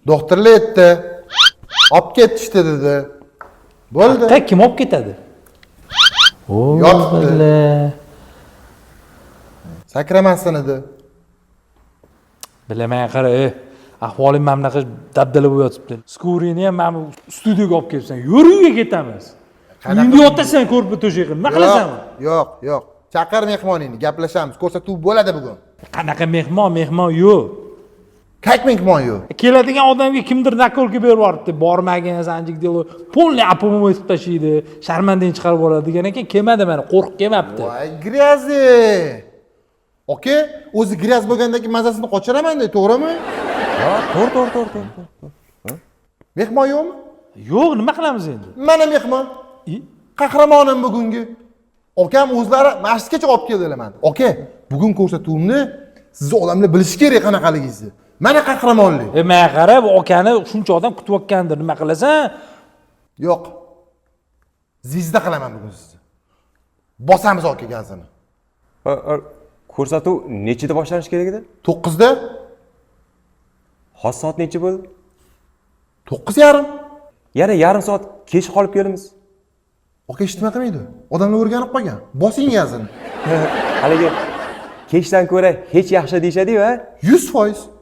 Doktorlar aytdi. Olib ketishdi dedi. Bo'ldi. Kim olib ketadi? Yotibdi. Billah. Sakramasdan edi. Bilaman qara, ahvolim mana bunaqa dabdala bo'lib yotibdi. Skurini ham mana studiyaga olib kelsan, yur uyga ketamiz. Uyingda yotasan ko'rpa to'shag'i. Nima qilasan? Yo'q. Chaqir mehmoningni, gaplashamiz. Ko'rsatuv bo'ladi bugun. Qanaqa mehmon yo'q. Kak mehmon yo'q. Keladigan odamga kimdir nakolka berib yuboribdi. Bormagin, sanjik delo. Polni apomni o'tib tashlaydi. Sharmandani chiqarib yuboradi degan ekan, kelmadi mana, qo'rqib kelmabdi. Voy, gryazli. Oke, o'zi gryaz bo'lgandagi mazasini qochiraman-da, to'g'rimi? Ha, to'g'ri. Mehmon yo'qmi? Yo'q, nima qilamiz endi? Mana mehmon. Qahramonim bugungi. Okam o'zlari masjidgacha olib keldilar meni. Oka, bugun ko'rsatuvimni siz odamlar bilishi kerak qanaqaligingizni. Mana qahramonlik. Men qarab, okani shuncha odam kutayotgandir, nima qilasan? Yo'q. Zizda qilaman bugun sizni. Bosamiz oka gazini. Ko'rsatuv nechida boshlanish kerak edi? 9da. Hozir soat necha bo'ldi? 9:30. Yana yarim soat kech qolib kelamiz. Oka eshitma qilmaydi. Odamlar o'rganib qolgan. Bosing gazini. Haligi kechdan ko'ra hech yaxshi deyshadi-ku, ha? 100%.